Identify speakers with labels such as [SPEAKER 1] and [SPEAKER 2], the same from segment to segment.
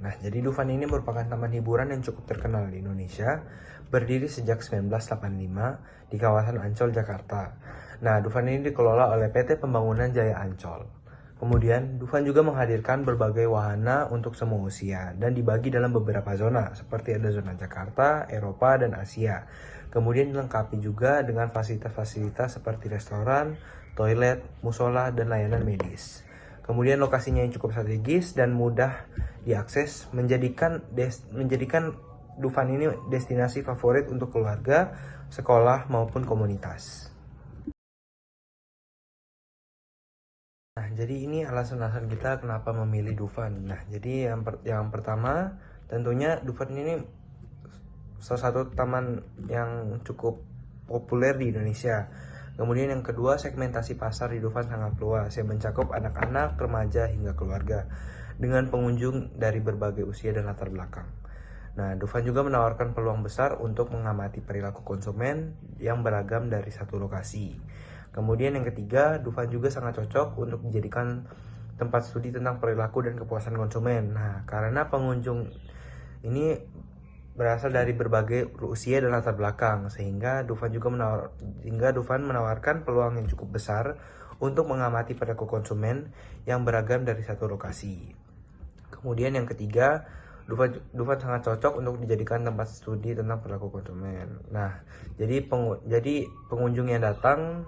[SPEAKER 1] Nah, jadi Dufan ini merupakan taman hiburan yang cukup terkenal di Indonesia, berdiri sejak 1985 di kawasan Ancol, Jakarta. Nah, Dufan ini dikelola oleh PT Pembangunan Jaya Ancol. Kemudian, Dufan juga menghadirkan berbagai wahana untuk semua usia dan dibagi dalam beberapa zona, seperti ada zona Jakarta, Eropa, dan Asia. Kemudian dilengkapi juga dengan fasilitas-fasilitas seperti restoran, toilet, musola, dan layanan medis. Kemudian lokasinya yang cukup strategis dan mudah diakses menjadikan Dufan ini destinasi favorit untuk keluarga, sekolah maupun komunitas. Nah, jadi ini alasan-alasan kita kenapa memilih Dufan. Nah, jadi yang pertama tentunya Dufan ini salah satu taman yang cukup populer di Indonesia. Kemudian yang kedua, segmentasi pasar di Dufan sangat luas yang mencakup anak-anak, remaja, hingga keluarga dengan pengunjung dari berbagai usia dan latar belakang. Nah, Dufan juga menawarkan peluang besar untuk mengamati perilaku konsumen yang beragam dari satu lokasi. Kemudian yang ketiga, Dufan juga sangat cocok untuk dijadikan tempat studi tentang perilaku dan kepuasan konsumen. Nah, karena pengunjung ini berasal dari berbagai usia dan latar belakang, sehingga Dufan menawarkan peluang yang cukup besar untuk mengamati perilaku konsumen yang beragam dari satu lokasi. Kemudian yang ketiga, Dufan sangat cocok untuk dijadikan tempat studi tentang perilaku konsumen. Nah, jadi pengunjung yang datang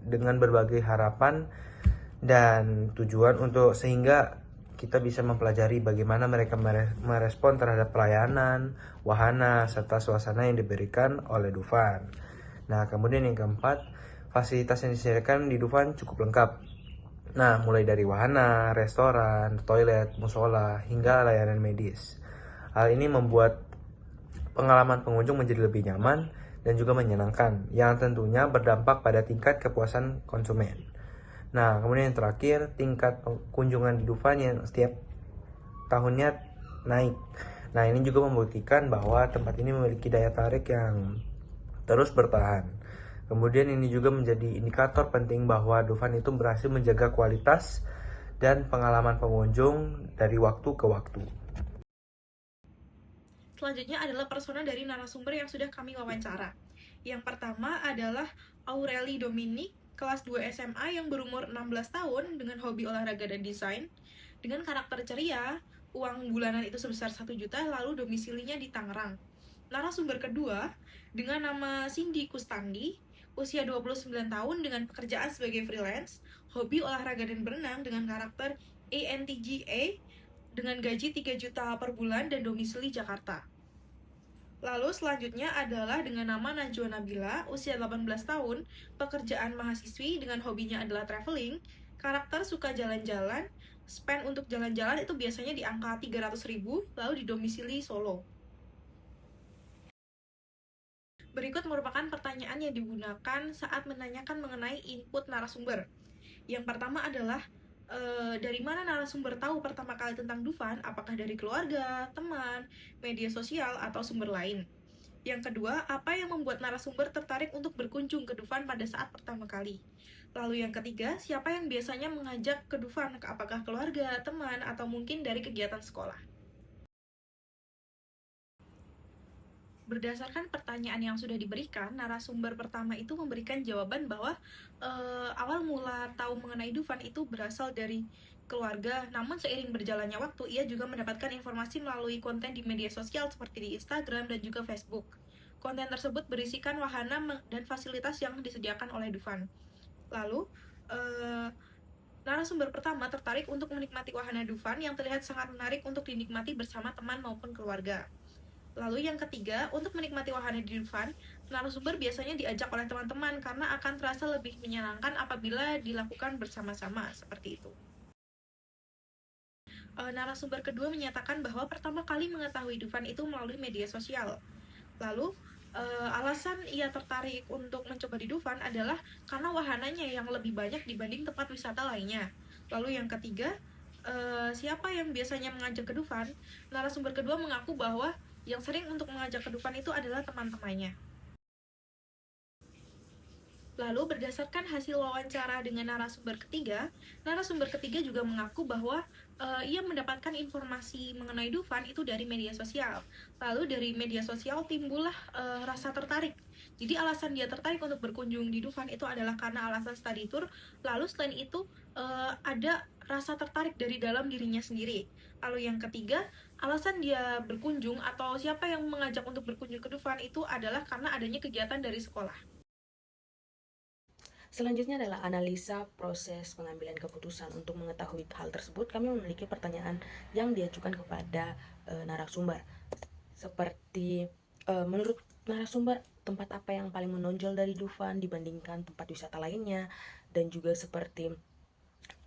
[SPEAKER 1] dengan berbagai harapan dan tujuan sehingga kita bisa mempelajari bagaimana mereka merespon terhadap pelayanan, wahana, serta suasana yang diberikan oleh Dufan. Nah, kemudian yang keempat, fasilitas yang disediakan di Dufan cukup lengkap. Nah, mulai dari wahana, restoran, toilet, musola, hingga layanan medis. Hal ini membuat pengalaman pengunjung menjadi lebih nyaman dan juga menyenangkan, yang tentunya berdampak pada tingkat kepuasan konsumen. Nah, kemudian yang terakhir, tingkat kunjungan di Dufan yang setiap tahunnya naik. Nah, ini juga membuktikan bahwa tempat ini memiliki daya tarik yang terus bertahan. Kemudian ini juga menjadi indikator penting bahwa Dufan itu berhasil menjaga kualitas dan pengalaman pengunjung dari waktu ke waktu.
[SPEAKER 2] Selanjutnya adalah persona dari narasumber yang sudah kami wawancara. Yang pertama adalah Aureli Dominic, kelas 2 SMA yang berumur 16 tahun dengan hobi olahraga dan desain. Dengan karakter ceria, uang bulanan itu sebesar 1 juta, lalu domisilinya di Tangerang. Narasumber kedua, dengan nama Cindy Kustandi, usia 29 tahun dengan pekerjaan sebagai freelance, hobi olahraga dan berenang dengan karakter ANTGA, dengan gaji 3 juta per bulan dan domisili Jakarta. Lalu selanjutnya adalah dengan nama Najwa Nabila, usia 18 tahun, pekerjaan mahasiswi dengan hobinya adalah traveling, karakter suka jalan-jalan, spend untuk jalan-jalan itu biasanya di angka 300.000, lalu di domisili Solo. Berikut merupakan pertanyaan yang digunakan saat menanyakan mengenai input narasumber. Yang pertama adalah, dari mana narasumber tahu pertama kali tentang Dufan? Apakah dari keluarga, teman, media sosial, atau sumber lain? Yang kedua, apa yang membuat narasumber tertarik untuk berkunjung ke Dufan pada saat pertama kali? Lalu yang ketiga, siapa yang biasanya mengajak ke Dufan? Apakah keluarga, teman, atau mungkin dari kegiatan sekolah? Berdasarkan pertanyaan yang sudah diberikan, narasumber pertama itu memberikan jawaban bahwa awal mula tahu mengenai Dufan itu berasal dari keluarga. Namun seiring berjalannya waktu, ia juga mendapatkan informasi melalui konten di media sosial seperti di Instagram dan juga Facebook. Konten tersebut berisikan wahana dan fasilitas yang disediakan oleh Dufan. Lalu, narasumber pertama tertarik untuk menikmati wahana Dufan yang terlihat sangat menarik untuk dinikmati bersama teman maupun keluarga. Lalu yang ketiga, untuk menikmati wahana di Dufan, narasumber biasanya diajak oleh teman-teman karena akan terasa lebih menyenangkan apabila dilakukan bersama-sama, seperti itu. Narasumber kedua menyatakan bahwa pertama kali mengetahui Dufan itu melalui media sosial. Lalu, alasan ia tertarik untuk mencoba di Dufan adalah karena wahananya yang lebih banyak dibanding tempat wisata lainnya. Lalu yang ketiga, siapa yang biasanya mengajak ke Dufan? Narasumber kedua mengaku bahwa yang sering untuk mengajak ke Dufan itu adalah teman-temannya. Lalu berdasarkan hasil wawancara dengan narasumber ketiga juga mengaku bahwa ia mendapatkan informasi mengenai Dufan itu dari media sosial. Lalu dari media sosial timbullah rasa tertarik. Jadi alasan dia tertarik untuk berkunjung di Dufan itu adalah karena alasan study tour. Lalu selain itu ada rasa tertarik dari dalam dirinya sendiri. Lalu yang ketiga, alasan dia berkunjung atau siapa yang mengajak untuk berkunjung ke Dufan itu adalah karena adanya kegiatan dari sekolah.
[SPEAKER 3] Selanjutnya adalah analisa proses pengambilan keputusan. Untuk mengetahui hal tersebut, kami memiliki pertanyaan yang diajukan kepada narasumber. Seperti menurut narasumber, tempat apa yang paling menonjol dari Dufan dibandingkan tempat wisata lainnya, dan juga seperti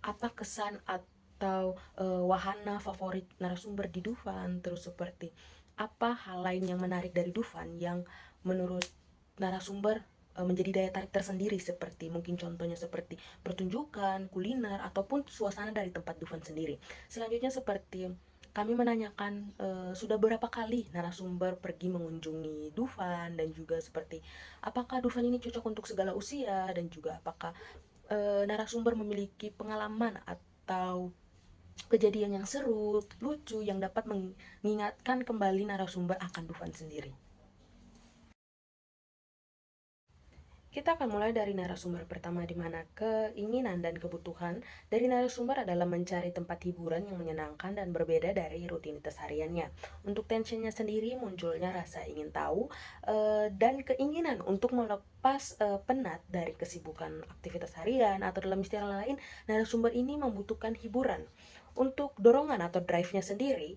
[SPEAKER 3] apa kesan atau wahana favorit narasumber di Dufan, terus seperti apa hal lain yang menarik dari Dufan yang menurut narasumber menjadi daya tarik tersendiri, seperti mungkin contohnya seperti pertunjukan, kuliner, ataupun suasana dari tempat Dufan sendiri. Selanjutnya seperti kami menanyakan sudah berapa kali narasumber pergi mengunjungi Dufan, dan juga seperti apakah Dufan ini cocok untuk segala usia, dan juga apakah narasumber memiliki pengalaman atau kejadian yang seru, lucu yang dapat mengingatkan kembali narasumber akan Dufan sendiri. Kita akan mulai dari narasumber pertama, di mana keinginan dan kebutuhan dari narasumber adalah mencari tempat hiburan yang menyenangkan dan berbeda dari rutinitas hariannya. Untuk tensionnya sendiri munculnya rasa ingin tahu dan keinginan untuk melepas penat dari kesibukan aktivitas harian, atau dalam istilah lain, narasumber ini membutuhkan hiburan. Untuk dorongan atau drive-nya sendiri,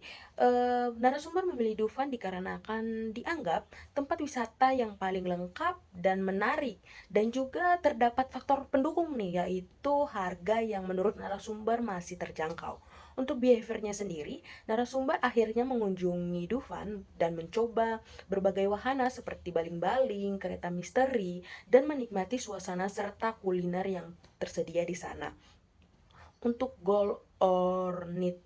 [SPEAKER 3] narasumber memilih Dufan dikarenakan dianggap tempat wisata yang paling lengkap dan menarik, dan juga terdapat faktor pendukung nih, yaitu harga yang menurut narasumber masih terjangkau. Untuk behaviornya sendiri, narasumber akhirnya mengunjungi Dufan dan mencoba berbagai wahana seperti baling-baling, kereta misteri, dan menikmati suasana serta kuliner yang tersedia di sana. Untuk goal or need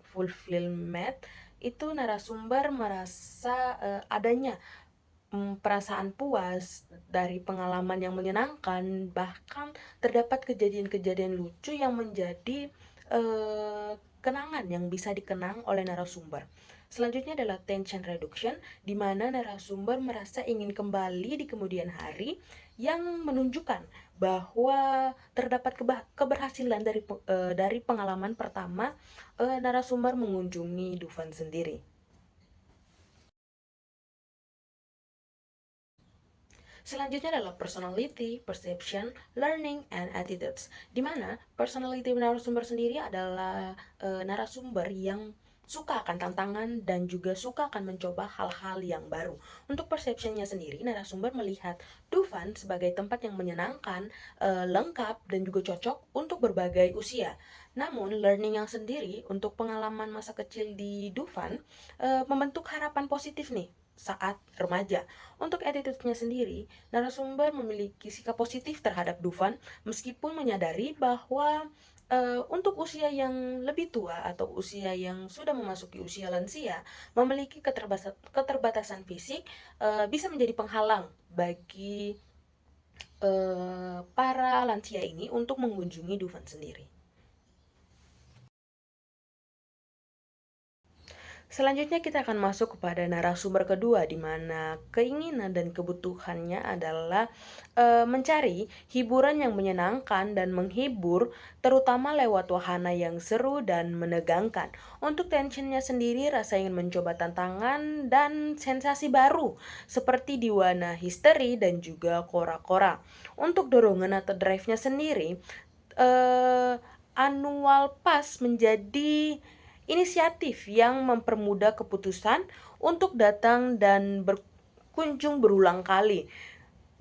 [SPEAKER 3] fulfillment, itu narasumber merasa adanya perasaan puas dari pengalaman yang menyenangkan, bahkan terdapat kejadian-kejadian lucu yang menjadi kenangan yang bisa dikenang oleh narasumber. Selanjutnya adalah tension reduction, di mana narasumber merasa ingin kembali di kemudian hari, yang menunjukkan bahwa terdapat keberhasilan dari pengalaman pertama narasumber mengunjungi Dufan sendiri. Selanjutnya adalah personality, perception, learning, and attitudes, di mana personality narasumber sendiri adalah narasumber yang suka akan tantangan dan juga suka akan mencoba hal-hal yang baru. Untuk perceptionnya sendiri, narasumber melihat Dufan sebagai tempat yang menyenangkan, lengkap, dan juga cocok untuk berbagai usia. Namun, learning yang sendiri untuk pengalaman masa kecil di Dufan membentuk harapan positif nih saat remaja. Untuk attitude-nya sendiri, narasumber memiliki sikap positif terhadap Dufan meskipun menyadari bahwa untuk usia yang lebih tua atau usia yang sudah memasuki usia lansia, memiliki keterbatasan fisik bisa menjadi penghalang bagi para lansia ini untuk mengunjungi Dufan sendiri. Selanjutnya kita akan masuk kepada narasumber kedua, di mana keinginan dan kebutuhannya adalah mencari hiburan yang menyenangkan dan menghibur, terutama lewat wahana yang seru dan menegangkan. Untuk tensionnya sendiri, rasa ingin mencoba tantangan dan sensasi baru seperti di wahana histeri dan juga kora-kora. Untuk dorongan atau drive-nya sendiri, annual pass menjadi inisiatif yang mempermudah keputusan untuk datang dan berkunjung berulang kali.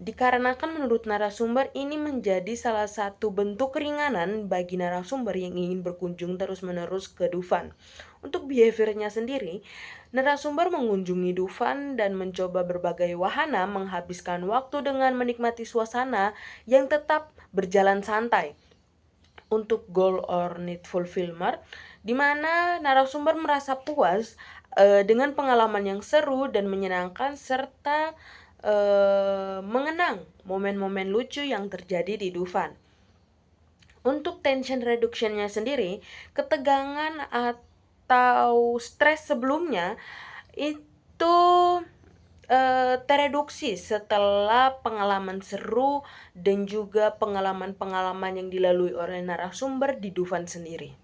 [SPEAKER 3] Dikarenakan menurut narasumber ini menjadi salah satu bentuk keringanan bagi narasumber yang ingin berkunjung terus-menerus ke Dufan. Untuk behaviornya sendiri, narasumber mengunjungi Dufan dan mencoba berbagai wahana, menghabiskan waktu dengan menikmati suasana yang tetap berjalan santai. Untuk goal or need fulfillment, di mana narasumber merasa puas dengan pengalaman yang seru dan menyenangkan, serta mengenang momen-momen lucu yang terjadi di Dufan. Untuk tension reductionnya sendiri, ketegangan atau stres sebelumnya itu tereduksi setelah pengalaman seru dan juga pengalaman-pengalaman yang dilalui oleh narasumber di Dufan sendiri.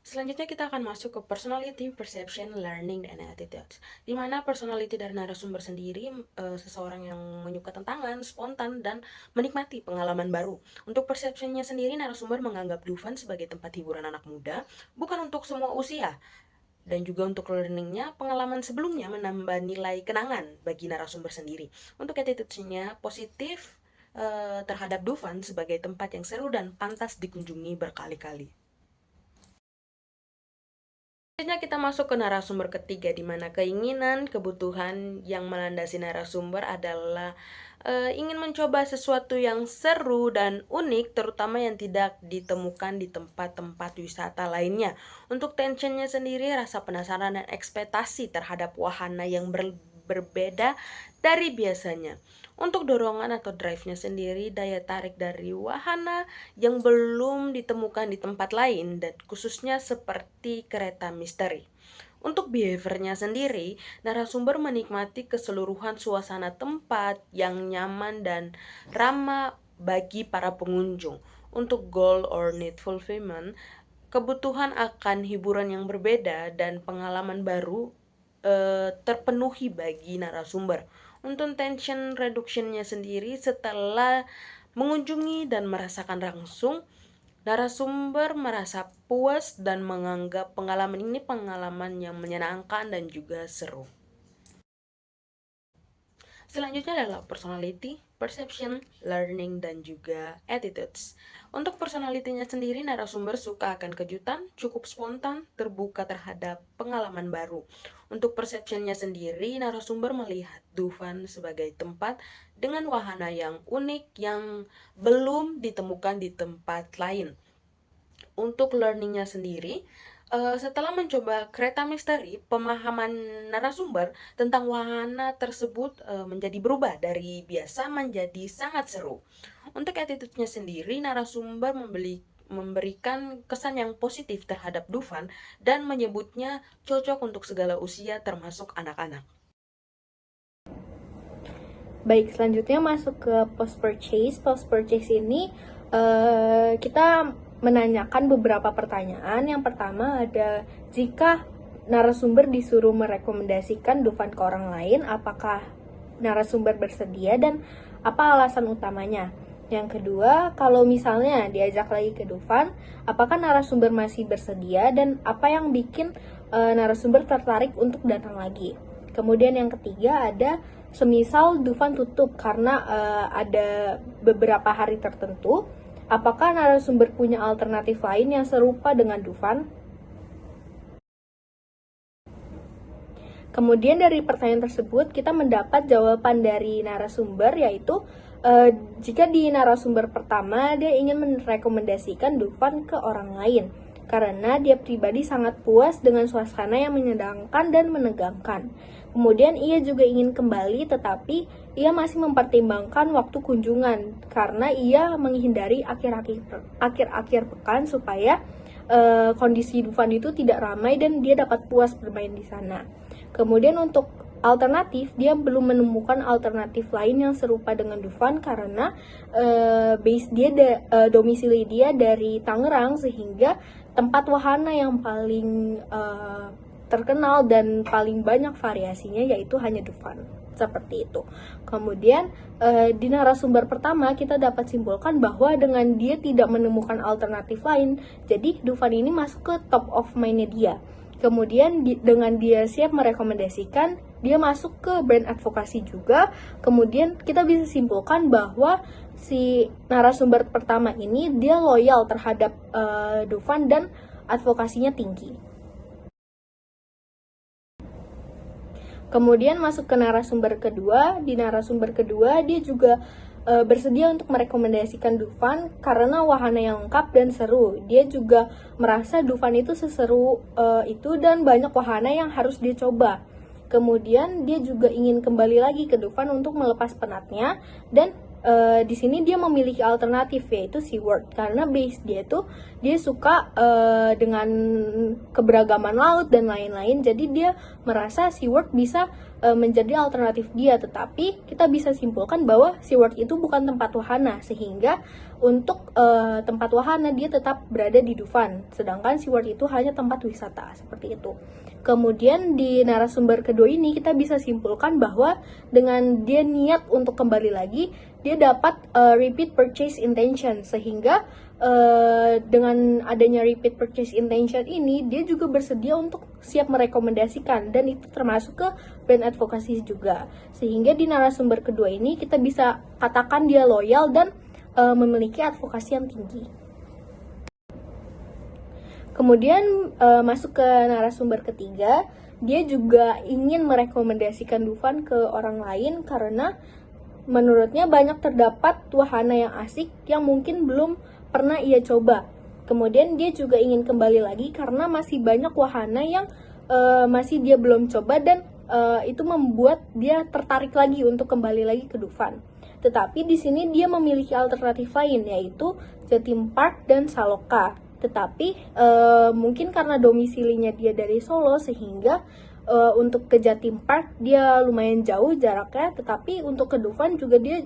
[SPEAKER 3] Selanjutnya kita akan masuk ke personality, perception, learning, and attitudes. Di mana personality dari narasumber sendiri seseorang yang menyuka tantangan, spontan, dan menikmati pengalaman baru. Untuk perceptionnya sendiri, narasumber menganggap Dufan sebagai tempat hiburan anak muda, bukan untuk semua usia. Dan juga untuk learningnya, pengalaman sebelumnya menambah nilai kenangan bagi narasumber sendiri. Untuk attitude-nya positif terhadap Dufan sebagai tempat yang seru dan pantas dikunjungi berkali-kali. Selanjutnya kita masuk ke narasumber ketiga, di mana keinginan, kebutuhan yang melandasi narasumber adalah ingin mencoba sesuatu yang seru dan unik, terutama yang tidak ditemukan di tempat-tempat wisata lainnya. Untuk tensionnya sendiri, rasa penasaran dan ekspektasi terhadap wahana yang berbeda dari biasanya. Untuk dorongan atau drive-nya sendiri, daya tarik dari wahana yang belum ditemukan di tempat lain, dan khususnya seperti kereta misteri. Untuk behaviornya sendiri, narasumber menikmati keseluruhan suasana tempat yang nyaman dan ramah bagi para pengunjung. Untuk goal or need fulfillment, kebutuhan akan hiburan yang berbeda dan pengalaman baru terpenuhi bagi narasumber. Untuk tension reductionnya sendiri, setelah mengunjungi dan merasakan langsung, narasumber merasa puas dan menganggap pengalaman ini pengalaman yang menyenangkan dan juga seru. Selanjutnya adalah personality, perception, learning, dan juga attitudes. Untuk personality-nya sendiri, narasumber suka akan kejutan, cukup spontan, terbuka terhadap pengalaman baru. Untuk perception-nya sendiri, narasumber melihat Dufan sebagai tempat dengan wahana yang unik yang belum ditemukan di tempat lain. Untuk learning-nya sendiri, setelah mencoba kereta misteri, pemahaman narasumber tentang wahana tersebut menjadi berubah dari biasa menjadi sangat seru. Untuk attitude-nya sendiri, narasumber memberikan kesan yang positif terhadap Dufan dan menyebutnya cocok untuk segala usia termasuk anak-anak.
[SPEAKER 4] Baik, selanjutnya masuk ke post-purchase. Post-purchase ini kita menanyakan beberapa pertanyaan. Yang pertama ada, jika narasumber disuruh merekomendasikan Dufan ke orang lain, apakah narasumber bersedia dan apa alasan utamanya? Yang kedua, kalau misalnya diajak lagi ke Dufan, apakah narasumber masih bersedia dan apa yang bikin narasumber tertarik untuk datang lagi? Kemudian yang ketiga ada, semisal Dufan tutup karena ada beberapa hari tertentu, apakah narasumber punya alternatif lain yang serupa dengan Dufan? Kemudian dari pertanyaan tersebut kita mendapat jawaban dari narasumber, yaitu jika di narasumber pertama dia ingin merekomendasikan Dufan ke orang lain karena dia pribadi sangat puas dengan suasana yang menyenangkan dan menegangkan. Kemudian ia juga ingin kembali, tetapi ia masih mempertimbangkan waktu kunjungan karena ia menghindari akhir-akhir pekan supaya kondisi Dufan itu tidak ramai dan dia dapat puas bermain di sana. Kemudian untuk alternatif, dia belum menemukan alternatif lain yang serupa dengan Dufan karena domisili dia dari Tangerang, sehingga tempat wahana yang paling terkenal dan paling banyak variasinya yaitu hanya Dufan. Seperti itu. Kemudian di narasumber pertama kita dapat simpulkan bahwa dengan dia tidak menemukan alternatif lain, jadi Dufan ini masuk ke top of mind-nya dia. Kemudian dengan dia siap merekomendasikan, dia masuk ke brand advokasi juga. Kemudian kita bisa simpulkan bahwa si narasumber pertama ini dia loyal terhadap Dufan dan advokasinya tinggi. Kemudian masuk ke narasumber kedua. Di narasumber kedua dia juga bersedia untuk merekomendasikan Dufan karena wahana yang lengkap dan seru. Dia juga merasa Dufan itu seseru itu dan banyak wahana yang harus dicoba. Kemudian dia juga ingin kembali lagi ke Dufan untuk melepas penatnya, dan di sini dia memiliki alternatif yaitu SeaWorld, karena base dia tuh dia suka dengan keberagaman laut dan lain-lain, jadi dia merasa SeaWorld bisa menjadi alternatif dia. Tetapi kita bisa simpulkan bahwa SeaWorld itu bukan tempat wahana, sehingga untuk tempat wahana dia tetap berada di Dufan, sedangkan SeaWorld itu hanya tempat wisata, seperti itu. Kemudian di narasumber kedua ini kita bisa simpulkan bahwa dengan dia niat untuk kembali lagi, dia dapat repeat purchase intention, sehingga dengan adanya repeat purchase intention ini dia juga bersedia untuk siap merekomendasikan, dan itu termasuk ke brand advocacy juga. Sehingga di narasumber kedua ini kita bisa katakan dia loyal dan memiliki advokasi yang tinggi. Kemudian masuk ke narasumber ketiga, dia juga ingin merekomendasikan Dufan ke orang lain karena menurutnya banyak terdapat wahana yang asik yang mungkin belum pernah ia coba. Kemudian dia juga ingin kembali lagi karena masih banyak wahana yang masih dia belum coba, dan itu membuat dia tertarik lagi untuk kembali lagi ke Dufan. Tetapi di sini dia memiliki alternatif lain, yaitu Jatim Park dan Saloka. Tetapi mungkin karena domisilinya dia dari Solo, sehingga untuk ke Jatim Park dia lumayan jauh jaraknya, tetapi untuk ke Dufan juga dia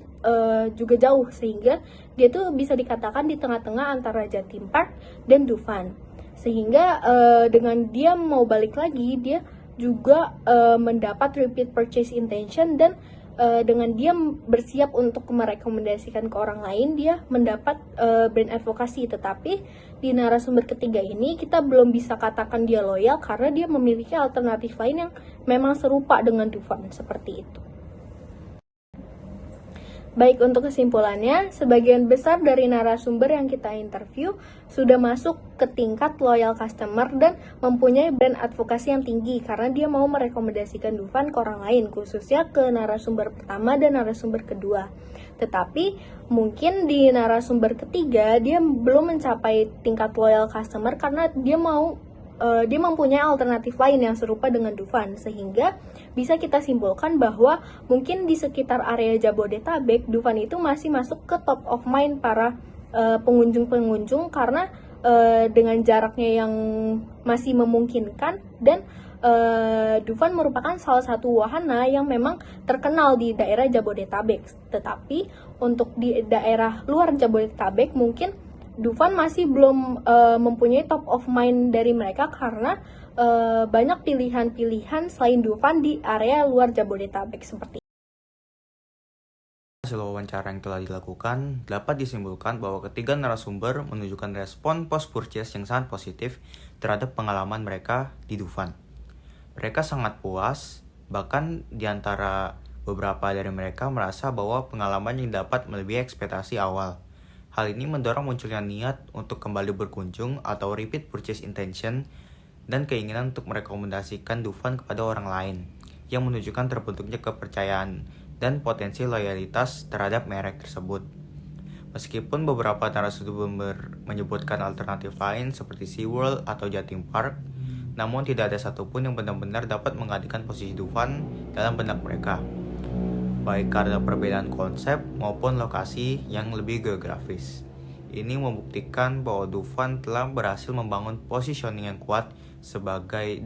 [SPEAKER 4] juga jauh, sehingga dia tuh bisa dikatakan di tengah-tengah antara Jatim Park dan Dufan. Sehingga dengan dia mau balik lagi, dia juga mendapat repeat purchase intention, dan dengan dia bersiap untuk merekomendasikan ke orang lain, dia mendapat brand advokasi. Tetapi di narasumber ketiga ini kita belum bisa katakan dia loyal karena dia memiliki alternatif lain yang memang serupa dengan Dufan, seperti itu. Baik, untuk kesimpulannya, sebagian besar dari narasumber yang kita interview sudah masuk ke tingkat loyal customer dan mempunyai brand advokasi yang tinggi karena dia mau merekomendasikan Dufan ke orang lain, khususnya ke narasumber pertama dan narasumber kedua. Tetapi mungkin di narasumber ketiga dia belum mencapai tingkat loyal customer karena dia mempunyai alternatif lain yang serupa dengan Dufan, sehingga bisa kita simpulkan bahwa mungkin di sekitar area Jabodetabek, Dufan itu masih masuk ke top of mind para pengunjung-pengunjung karena dengan jaraknya yang masih memungkinkan, dan Dufan merupakan salah satu wahana yang memang terkenal di daerah Jabodetabek. Tetapi untuk di daerah luar Jabodetabek mungkin Dufan masih belum mempunyai top of mind dari mereka karena banyak pilihan-pilihan selain Dufan di area luar Jabodetabek seperti itu.
[SPEAKER 1] Hasil wawancara yang telah dilakukan dapat disimpulkan bahwa ketiga narasumber menunjukkan respon post-purchase yang sangat positif terhadap pengalaman mereka di Dufan. Mereka sangat puas, bahkan di antara beberapa dari mereka merasa bahwa pengalaman yang dapat melebihi ekspektasi awal. Hal ini mendorong munculnya niat untuk kembali berkunjung atau repeat purchase intention dan keinginan untuk merekomendasikan Dufan kepada orang lain, yang menunjukkan terbentuknya kepercayaan dan potensi loyalitas terhadap merek tersebut. Meskipun beberapa narasumber menyebutkan alternatif lain seperti SeaWorld atau Jatim Park, namun tidak ada satupun yang benar-benar dapat menggantikan posisi Dufan dalam benak mereka, baik karena perbedaan konsep maupun lokasi yang lebih geografis. Ini membuktikan bahwa Dufan telah berhasil membangun positioning yang kuat sebagai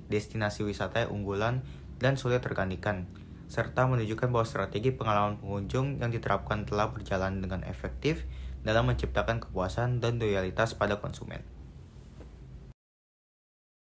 [SPEAKER 1] destinasi wisata yang unggulan dan sulit tergantikan, serta menunjukkan bahwa strategi pengalaman pengunjung yang diterapkan telah berjalan dengan efektif dalam menciptakan kepuasan dan loyalitas pada konsumen.